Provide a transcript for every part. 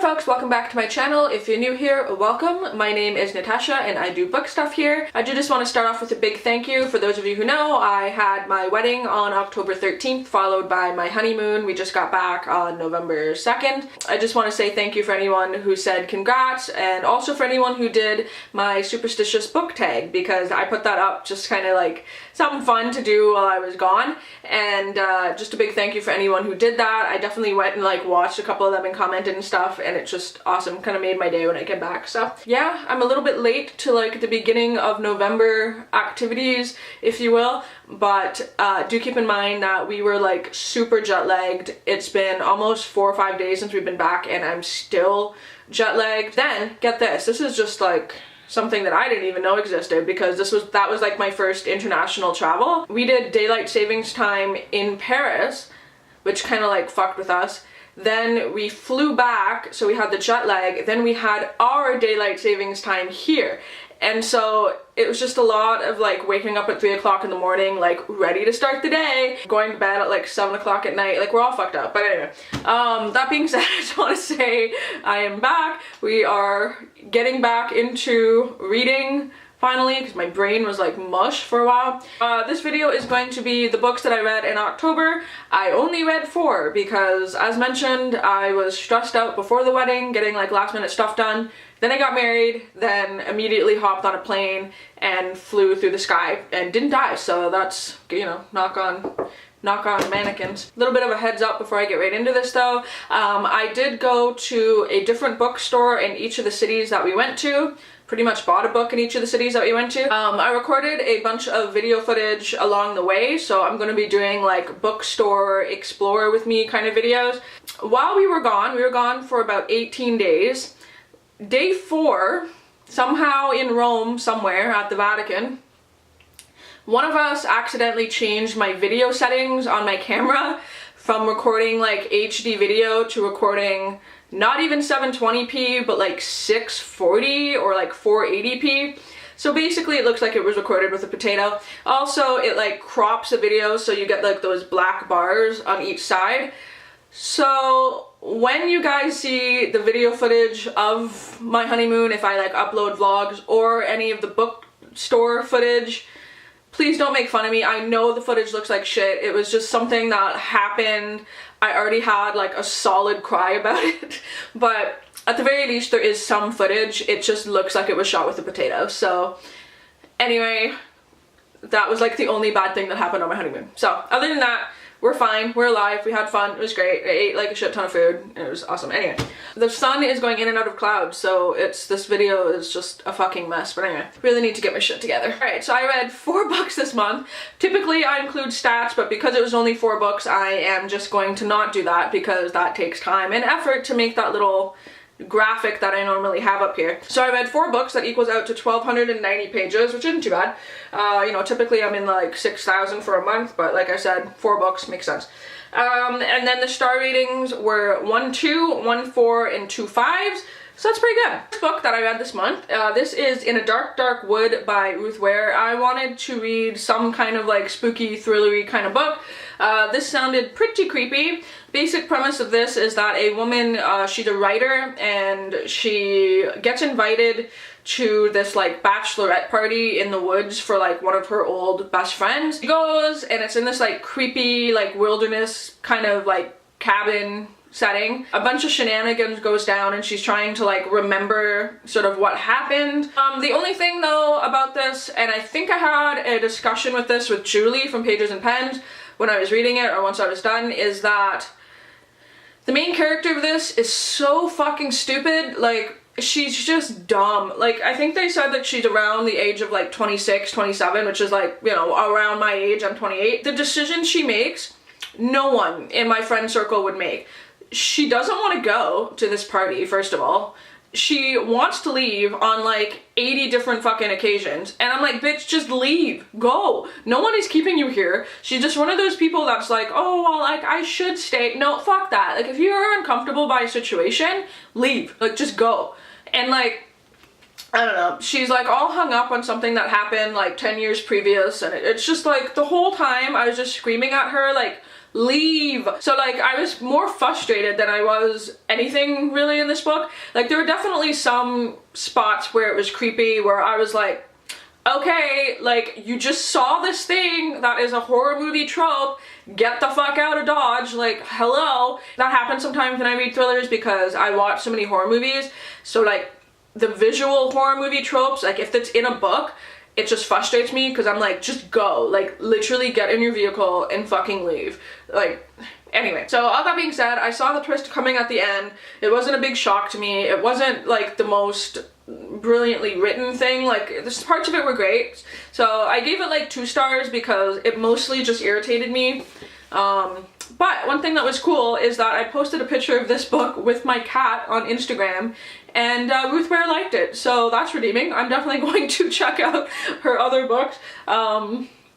folks, welcome back to my channel. If you're new here, welcome. My name is Natasha and I do book stuff here. I do just want to start off with a big thank you. For those of you who know, I had my wedding on October 13th, followed by my honeymoon. We just got back on November 2nd. I just want to say thank you for anyone who said congrats, and also for anyone who did my superstitious book tag, because I put that up just kind of like something fun to do while I was gone. And just a big thank you for anyone who did that. I definitely went and like watched a couple of them and commented and stuff, and it's just awesome. Kind of made my day when I came back. So yeah, I'm a little bit late to like the beginning of November activities, if you will, but do keep in mind that we were like super jet lagged. It's been almost 4 or 5 days since we've been back and I'm still jet lagged. Then get this is just like something that I didn't even know existed, because that was like my first international travel. We did daylight savings time in Paris, which kind of like fucked with us. Then we flew back, so we had the jet lag. Then we had our daylight savings time here. And so it was just a lot of like waking up at 3 o'clock in the morning, like ready to start the day, going to bed at like 7 o'clock at night. Like, we're all fucked up. But anyway, that being said, I just want to say I am back. We are getting back into reading finally, because my brain was like mush for a while. This video is going to be the books that I read in October. I only read 4 because, as mentioned, I was stressed out before the wedding, getting like last minute stuff done. Then I got married, then immediately hopped on a plane and flew through the sky and didn't die. So that's, you know, knock on mannequins. A little bit of a heads up before I get right into this though. I did go to a different bookstore in each of the cities that we went to. Pretty much bought a book in each of the cities that we went to. I recorded a bunch of video footage along the way, so I'm gonna be doing like bookstore explore with me kind of videos. While we were gone for about 18 days. Day 4, somehow in Rome somewhere at the Vatican, one of us accidentally changed my video settings on my camera from recording like HD video to recording not even 720p, but like 640 or like 480p. So basically it looks like it was recorded with a potato. Also, it like crops the video so you get like those black bars on each side. So when you guys see the video footage of my honeymoon, if I like upload vlogs or any of the bookstore footage, please don't make fun of me. I know the footage looks like shit. It was just something that happened. I already had like a solid cry about it, but at the very least there is some footage. It just looks like it was shot with a potato. So anyway, that was like the only bad thing that happened on my honeymoon. So other than that, we're fine, we're alive, we had fun, it was great. I ate like a shit ton of food, and it was awesome. Anyway, the sun is going in and out of clouds, so this video is just a fucking mess. But anyway, really need to get my shit together. Alright, so I read 4 books this month. Typically I include stats, but because it was only 4 books, I am just going to not do that, because that takes time and effort to make that little graphic that I normally have up here. So I read 4 books, that equals out to 1,290 pages, which isn't too bad. You know, typically I'm in like 6,000 for a month, but like I said, 4 books makes sense. And then the star ratings were 1 2, 1 4, and 2 5s. So that's pretty good. This book that I read this month, this is In a Dark, Dark Wood by Ruth Ware. I wanted to read some kind of like spooky, thrillery kind of book. This sounded pretty creepy. Basic premise of this is that a woman, she's a writer, and she gets invited to this like bachelorette party in the woods for like one of her old best friends. She goes, and it's in this like creepy like wilderness kind of like cabin setting. A bunch of shenanigans goes down and she's trying to like remember sort of what happened. The only thing though about this, and I think I had a discussion with this with Julie from Pages and Pens when I was reading it, or once I was done, is that the main character of this is so fucking stupid. Like, she's just dumb. Like, I think they said that she's around the age of like 26, 27, which is like, you know, around my age. I'm 28. The decisions she makes, no one in my friend circle would make. She doesn't want to go to this party, first of all. She wants to leave on like 80 different fucking occasions. And I'm like, bitch, just leave. Go. No one is keeping you here. She's just one of those people that's like, oh, well, like, I should stay. No, fuck that. Like, if you are uncomfortable by a situation, leave. Like, just go. And like, I don't know. She's like all hung up on something that happened like 10 years previous. And it's just like the whole time I was just screaming at her, like, leave. So like I was more frustrated than I was anything really in this book. Like there were definitely some spots where it was creepy, where I was like, okay, like you just saw this thing that is a horror movie trope, get the fuck out of Dodge, like hello. That happens sometimes when I read thrillers because I watch so many horror movies. So like the visual horror movie tropes, like if it's in a book, it just frustrates me because I'm like, just go, like literally get in your vehicle and fucking leave. Like anyway, so all that being said, I saw the twist coming at the end. It wasn't a big shock to me. It wasn't like the most brilliantly written thing. Like the parts of it were great, so I gave it like 2 stars because it mostly just irritated me. But one thing that was cool is that I posted a picture of this book with my cat on Instagram, and Ruth Ware liked it, so that's redeeming. I'm definitely going to check out her other books.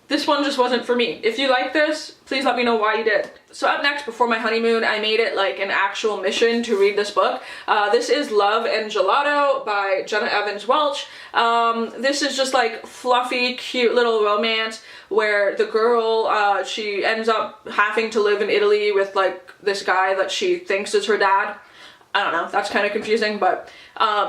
This one just wasn't for me. If you like this, please let me know why you did. So up next, before my honeymoon, I made it like an actual mission to read this book. This is Love and Gelato by Jenna Evans Welch. This is just like fluffy, cute little romance where the girl, she ends up having to live in Italy with like this guy that she thinks is her dad. I don't know, that's kind of confusing, but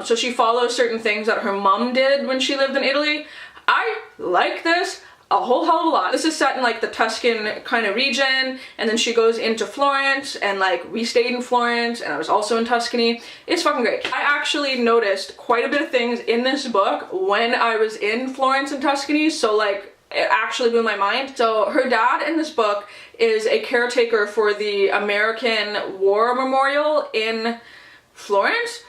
so she follows certain things that her mom did when she lived in Italy. I like this a whole hell of a lot. This is set in like the Tuscan kind of region, and then she goes into Florence, and like we stayed in Florence, and I was also in Tuscany. It's fucking great. I actually noticed quite a bit of things in this book when I was in Florence and Tuscany, so like it actually blew my mind. So her dad in this book is a caretaker for the American War Memorial in Florence.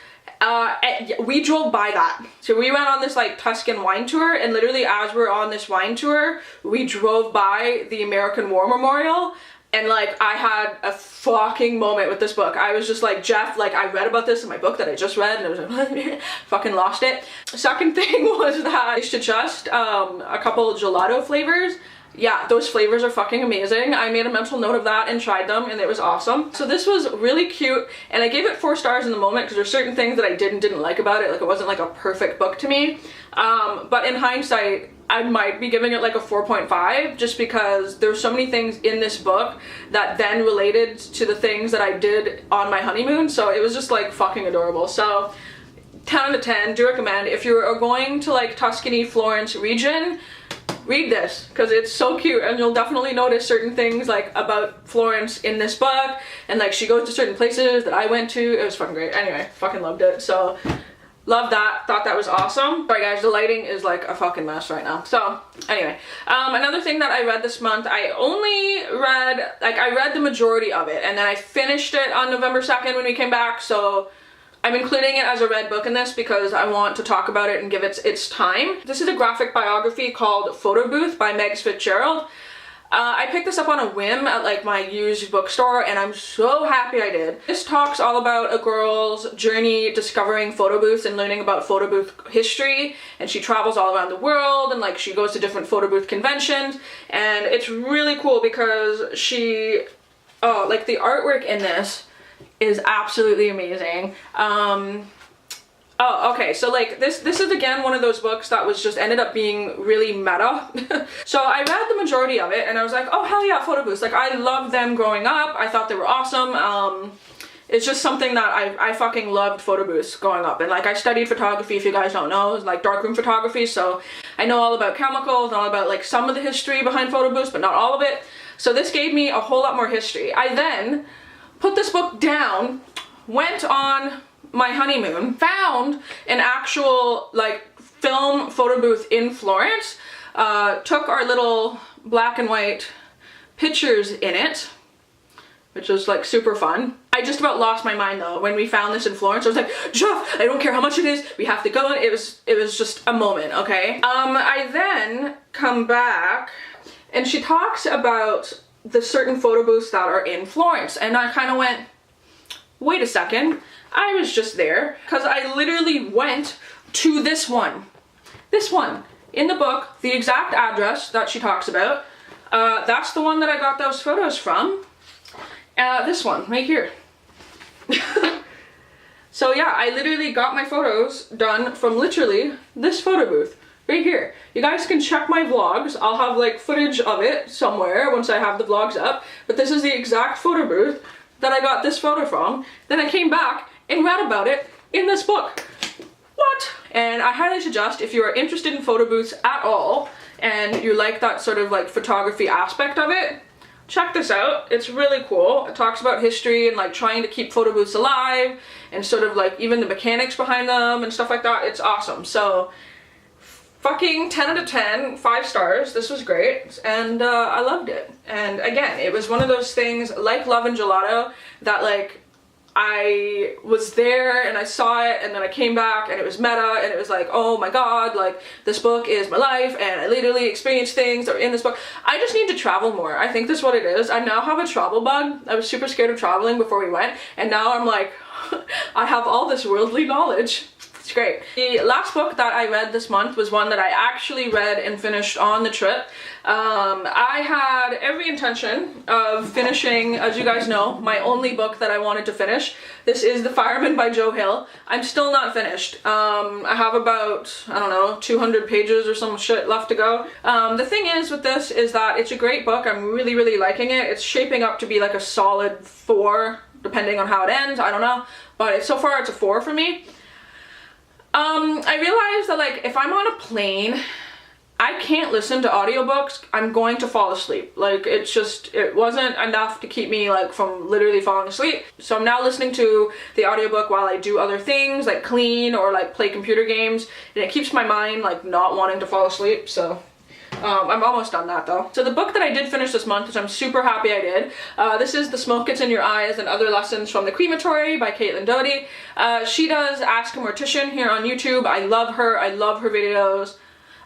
We drove by that. So we went on this like Tuscan wine tour, and literally as we're on this wine tour, we drove by the American War Memorial, and like I had a fucking moment with this book. I was just like, Jeff, like I read about this in my book that I just read, and it was like fucking lost it. Second thing was that I should just a couple gelato flavors. Yeah, those flavors are fucking amazing. I made a mental note of that and tried them, and it was awesome. So this was really cute, and I gave it 4 stars in the moment because there's certain things that I didn't like about it. Like it wasn't like a perfect book to me. But in hindsight, I might be giving it like a 4.5 just because there's so many things in this book that then related to the things that I did on my honeymoon. So it was just like fucking adorable. So 10 out of 10, do recommend. If you're going to like Tuscany, Florence region, read this because it's so cute, and you'll definitely notice certain things like about Florence in this book, and like she goes to certain places that I went to. It was fucking great. Anyway, fucking loved it. So loved that, thought that was awesome. Sorry guys, the lighting is like a fucking mess right now. So anyway, another thing that I read this month, I read the majority of it, and then I finished it on November 2nd when we came back, so I'm including it as a read book in this because I want to talk about it and give it its time. This is a graphic biography called Photo Booth by Megs Fitzgerald. I picked this up on a whim at like my used bookstore, and I'm so happy I did. This talks all about a girl's journey discovering photo booths and learning about photo booth history, and she travels all around the world, and like she goes to different photo booth conventions, and it's really cool because she, like the artwork in this is absolutely amazing. Okay, so like this is again one of those books that was just ended up being really meta. So I read the majority of it, and I was like, oh hell yeah, photo booths. Like I loved them growing up. I thought they were awesome. It's just something that I fucking loved photo booths growing up, and like I studied photography, if you guys don't know, it's like darkroom photography, so I know all about chemicals, all about like some of the history behind photo booths, but not all of it. So this gave me a whole lot more history. I then put this book down, went on my honeymoon, found an actual like film photo booth in Florence, took our little black and white pictures in it, which was like super fun. I just about lost my mind though when we found this in Florence. I was like, Jeff, I don't care how much it is, we have to go. It was just a moment, okay? I then come back, and she talks about the certain photo booths that are in Florence, and I kind of went, wait a second, I was just there, because I literally went to this one in the book, the exact address that she talks about. That's the one that I got those photos from. This one right here. So yeah, I literally got my photos done from literally this photo booth right here. You guys can check my vlogs. I'll have like footage of it somewhere once I have the vlogs up, but this is the exact photo booth that I got this photo from. Then I came back and read about it in this book. What? And I highly suggest, if you are interested in photo booths at all and you like that sort of like photography aspect of it, check this out. It's really cool. It talks about history and like trying to keep photo booths alive and sort of like even the mechanics behind them and stuff like that. It's awesome. So fucking 10 out of 10, 5 stars. This was great, and I loved it. And again, it was one of those things like Love and Gelato that like I was there and I saw it and then I came back and it was meta and it was like, oh my god, like this book is my life and I literally experienced things that are in this book. I just need to travel more. I think that's what it is. I now have a travel bug. I was super scared of traveling before we went, and now I'm like, I have all this worldly knowledge. It's great. The last book that I read this month was one that I actually read and finished on the trip. I had every intention of finishing, as you guys know, my only book that I wanted to finish. This is The Fireman by Joe Hill. I'm still not finished. I have about, I don't know, 200 pages or some shit left to go. The thing is with this is that it's a great book. I'm really, really liking it. It's shaping up to be like a solid 4, depending on how it ends. I don't know. But so far it's a 4 for me. I realized that like if I'm on a plane, I can't listen to audiobooks. I'm going to fall asleep. Like it wasn't enough to keep me like from literally falling asleep. So I'm now listening to the audiobook while I do other things like clean or like play computer games, and it keeps my mind like not wanting to fall asleep. So I'm almost done that though. So the book that I did finish this month, which I'm super happy I did, this is The Smoke Gets in Your Eyes and Other Lessons from the Crematory by Caitlin Doty. She does Ask a Mortician here on YouTube. I love her. I love her videos.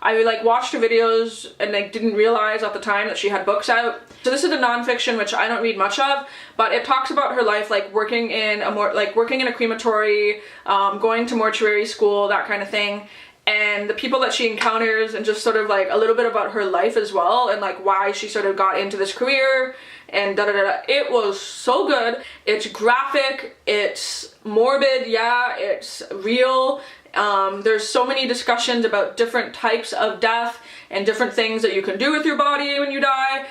I like watched her videos and like didn't realize at the time that she had books out. So this is a nonfiction, which I don't read much of, but it talks about her life like working in a crematory, going to mortuary school, that kind of thing. And the people that she encounters, and just sort of like a little bit about her life as well, and like why she sort of got into this career and da da da. It was so good. It's graphic, it's morbid, yeah, it's real. There's so many discussions about different types of death and different things that you can do with your body when you die.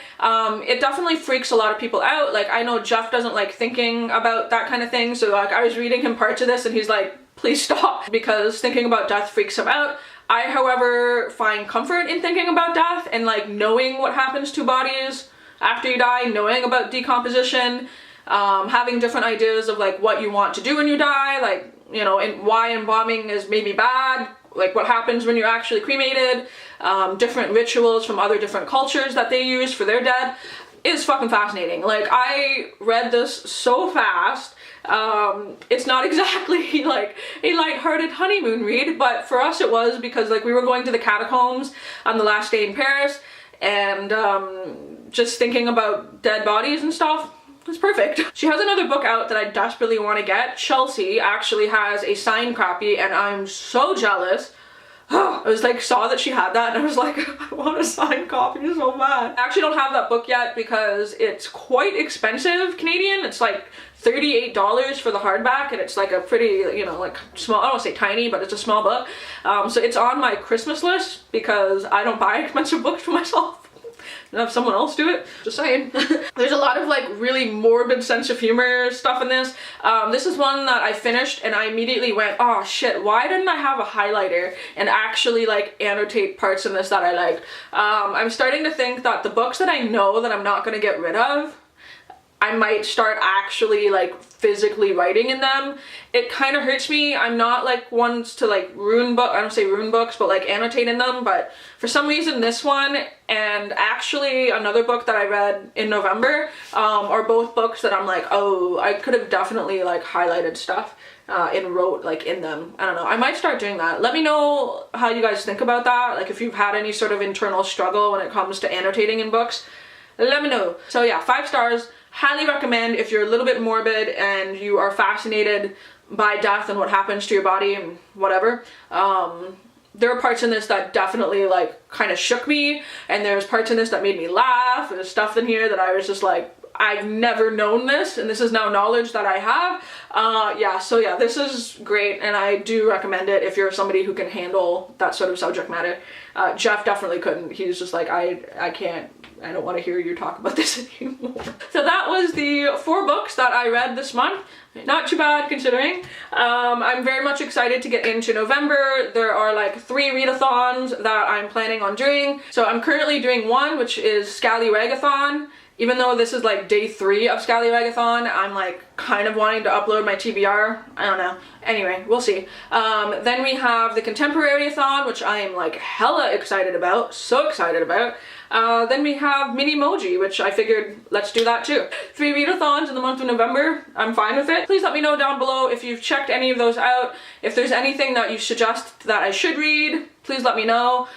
It definitely freaks a lot of people out. Like I know Jeff doesn't like thinking about that kind of thing, so like I was reading him parts of this and he's like, please stop, because thinking about death freaks him out. I, however, find comfort in thinking about death and like knowing what happens to bodies after you die, knowing about decomposition, having different ideas of like what you want to do when you die, like, you know, and why embalming is maybe bad, like what happens when you're actually cremated, different rituals from other different cultures that they use for their dead, is fucking fascinating. Like I read this so fast. It's not exactly like a lighthearted honeymoon read, but for us it was, because like we were going to the catacombs on the last day in Paris, and just thinking about dead bodies and stuff. It's perfect. She has another book out that I desperately want to get. Chelsea actually has a signed copy and I'm so jealous. I was like, saw that she had that and I was like, I want a signed copy so bad. I actually don't have that book yet because it's quite expensive Canadian. It's like $38 for the hardback, and it's like a pretty, you know, like small, I don't want to say tiny, but it's a small book. So it's on my Christmas list because I don't buy expensive books for myself. And have someone else do it. Just saying. There's a lot of like really morbid sense of humor stuff in this. This is one that I finished and I immediately went, oh shit, why didn't I have a highlighter and actually like annotate parts in this that I like? I'm starting to think that the books that I know that I'm not gonna get rid of, I might start actually like physically writing in them. It kind of hurts me. I'm not like ones to like ruin book. I don't say ruin books, but like annotate in them. But for some reason this one and actually another book that I read in November are both books that I'm like, oh, I could have definitely like highlighted stuff and wrote like in them. I don't know. I might start doing that. Let me know how you guys think about that. Like if you've had any sort of internal struggle when it comes to annotating in books, let me know. So yeah, 5 stars. Highly recommend if you're a little bit morbid and you are fascinated by death and what happens to your body and whatever. There are parts in this that definitely like kind of shook me, and there's parts in this that made me laugh. There's stuff in here that I was just like, I've never known this, and this is now knowledge that I have. Yeah, so yeah, this is great, and I do recommend it if you're somebody who can handle that sort of subject matter. Jeff definitely couldn't. He's just like, I can't, I don't want to hear you talk about this anymore. So that was the 4 books that I read this month. Not too bad considering. I'm very much excited to get into November. There are like 3 readathons that I'm planning on doing. So I'm currently doing one, which is Scallywagathon. Even though this is like day 3 of Scallywagathon, I'm like kind of wanting to upload my TBR. I don't know. Anyway, we'll see. Then we have the Contemporary-a-thon, which I am like hella excited about. So excited about. Then we have Mini-moji, which I figured let's do that too. 3 readathons in the month of November. I'm fine with it. Please let me know down below if you've checked any of those out. If there's anything that you suggest that I should read, please let me know.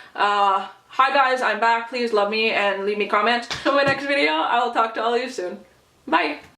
Hi guys, I'm back. Please love me and leave me comments. In my next video, I will talk to all of you soon. Bye!